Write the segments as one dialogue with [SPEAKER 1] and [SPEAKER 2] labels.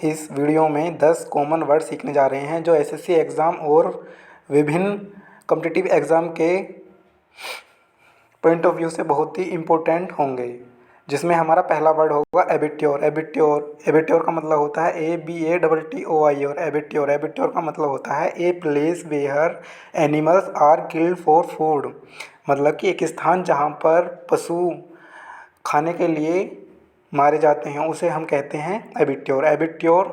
[SPEAKER 1] इस वीडियो में 10 common word सीखने जा रहे हैं जो एसएससी एग्ज़ाम और विभिन्न कॉम्पिटिटिव एग्ज़ाम के पॉइंट ऑफ व्यू से बहुत ही इम्पोर्टेंट होंगे। जिसमें हमारा पहला वर्ड होगा एबिट्योर। एबिट्योर एबिट्योर का मतलब होता है ABATTOIR। एबिट्योर एबिट्योर का मतलब होता है a place where animals are killed for food. मतलब कि एक स्थान जहाँ पर पशु खाने के लिए मारे जाते हैं उसे हम कहते हैं एबिट्योर। एबिट्योर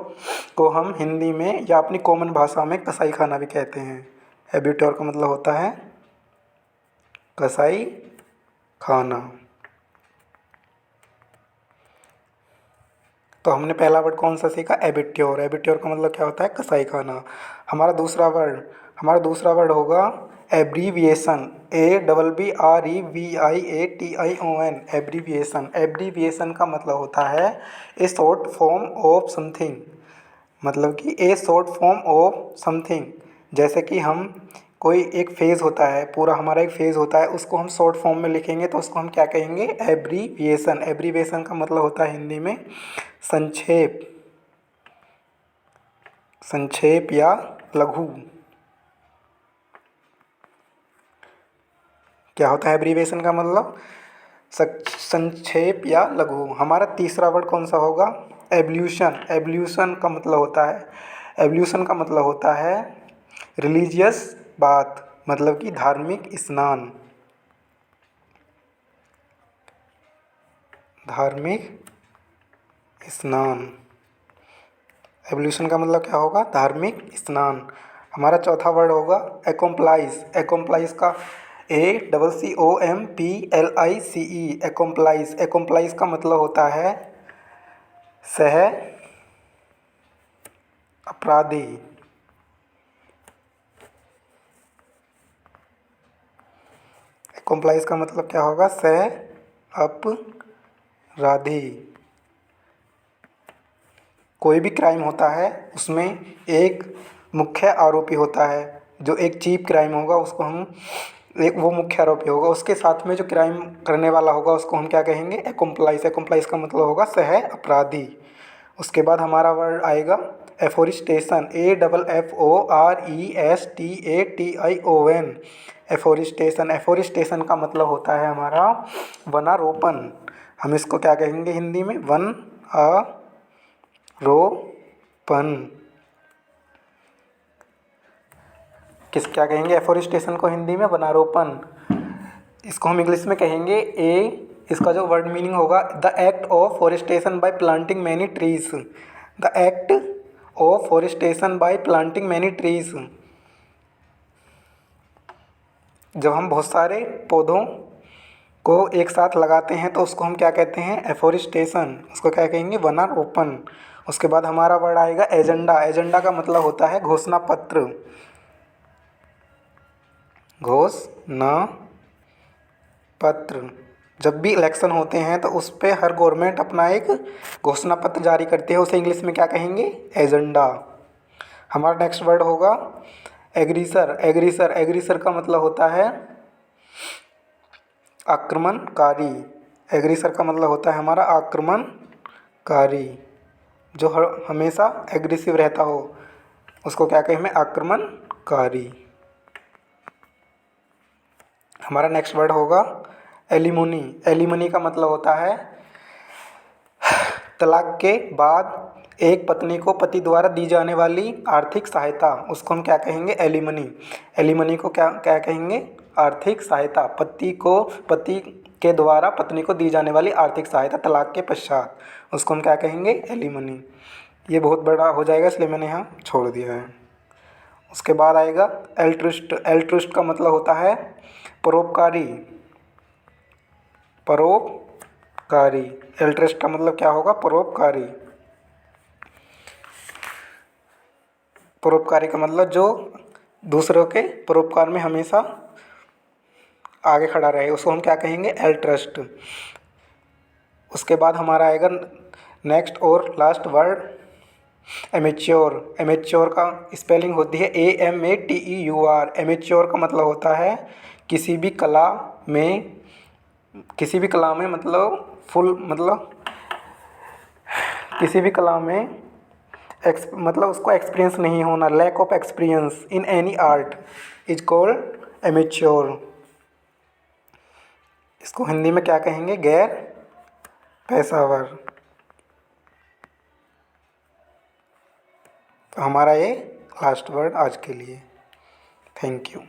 [SPEAKER 1] को हम हिंदी में या अपनी कॉमन भाषा में कसाई खाना भी कहते हैं। एबिट्योर का मतलब होता है कसाई खाना। तो हमने पहला वर्ड कौन सा सीखा? एबिट्योर। एबिट्योर का मतलब क्या होता है? कसाई खाना। हमारा दूसरा वर्ड होगा एब्रीविएशन। ABBREVIATION। एब्रीविएशन। एब्रीविएशन का मतलब होता है ए शॉर्ट फॉर्म ऑफ समथिंग। मतलब कि ए शॉर्ट फॉर्म ऑफ समथिंग। जैसे कि हम कोई एक फेज़ होता है, पूरा हमारा एक फेज़ होता है, उसको हम शॉर्ट फॉर्म में लिखेंगे तो उसको हम क्या कहेंगे? एब्रीविएशन। एब्रीविएशन का मतलब होता है हिंदी में संक्षेप, संक्षेप या लघु। क्या होता है एब्रीविएशन का मतलब? संक्षेप या लघु। हमारा तीसरा वर्ड कौन सा होगा? एवोल्यूशन। एवोल्यूशन का मतलब होता है रिलीजियस बात, मतलब कि धार्मिक स्नान। धार्मिक स्नान। एवोल्यूशन का मतलब क्या होगा? धार्मिक स्नान। हमारा चौथा वर्ड होगा एक्कम्प्लाइज। एक्कम्प्लाइज का ACCOMPLICE। एक्कम्प्लाइज। एक्कम्प्लाइज का मतलब होता है सह अपराधी। एक्कम्प्लाइज का मतलब क्या होगा? सह अपराधी। कोई भी क्राइम होता है उसमें एक मुख्य आरोपी होता है। जो एक चीफ क्राइम होगा उसको हम वो मुख्य आरोपी होगा, उसके साथ में जो क्राइम करने वाला होगा उसको हम क्या कहेंगे? एक्कम्प्लाइज। एक्कम्प्लाइज का मतलब होगा सह अपराधी। उसके बाद हमारा वर्ड आएगा एफोरिस्टेशन। AFFORESTATION। एफोरिस्टेशन। एफोरिस्टेशन का मतलब होता है हमारा वनारोपण। हम इसको क्या कहेंगे हिंदी में? वन रोपण। क्या कहेंगे एफोरिस्टेशन को हिंदी में? वनारोपण। इसको हम इंग्लिश में कहेंगे इसका जो वर्ड मीनिंग होगा the act of forestation bye planting many trees. The act of forestation bye planting many trees. जब हम बहुत सारे पौधों को एक साथ लगाते हैं तो उसको हम क्या कहते हैं? एफोरिस्टेशन। उसको क्या कहेंगे? वनारोपण। उसके बाद हमारा वर्ड आएगा एजेंडा। एजेंडा का मतलब होता है घोषणा पत्र। घोषणा पत्र। जब भी इलेक्शन होते हैं तो उस पर हर गवर्नमेंट अपना एक घोषणा पत्र जारी करती है, उसे इंग्लिश में क्या कहेंगे? एजेंडा। हमारा नेक्स्ट वर्ड होगा एग्रीसर। एग्रीसर। एग्रीसर का मतलब होता है आक्रमणकारी। एग्रीसर का मतलब होता है हमारा आक्रमणकारी। जो हमेशा एग्रेसिव रहता हो उसको क्या कहें? आक्रमणकारी। हमारा नेक्स्ट वर्ड होगा एलिमोनी। एलिमोनी का मतलब होता है तलाक के बाद एक पत्नी को पति द्वारा दी जाने वाली आर्थिक सहायता। उसको हम क्या कहेंगे? एलिमनी। एलिमनी को क्या क्या कहेंगे? आर्थिक सहायता। पति के द्वारा पत्नी को दी जाने वाली आर्थिक सहायता तलाक के पश्चात, उसको हम क्या कहेंगे? एलिमनी। ये बहुत बड़ा हो जाएगा इसलिए मैंने यहाँ छोड़ दिया है। उसके बाद आएगा एल्ट्रुस्ट। एल्ट्रुस्ट का मतलब होता है परोपकारी। परोपकारी। एल्ट्रुस्ट का मतलब क्या होगा? परोपकारी। परोपकारी का मतलब जो दूसरों के परोपकार में हमेशा आगे खड़ा रहे, उसको हम क्या कहेंगे? एल्ट्रस्ट। उसके बाद हमारा आएगा नेक्स्ट और लास्ट वर्ड एमेच्योर। एमेच्योर का स्पेलिंग होती है AMATEUR। एमेच्योर का मतलब होता है किसी भी कला में मतलब किसी भी कला में मतलब उसको एक्सपीरियंस नहीं होना, lack of experience in any art is called amateur. इसको हिंदी में क्या कहेंगे? गैर पेशेवर। तो हमारा ये लास्ट वर्ड आज के लिए। Thank you.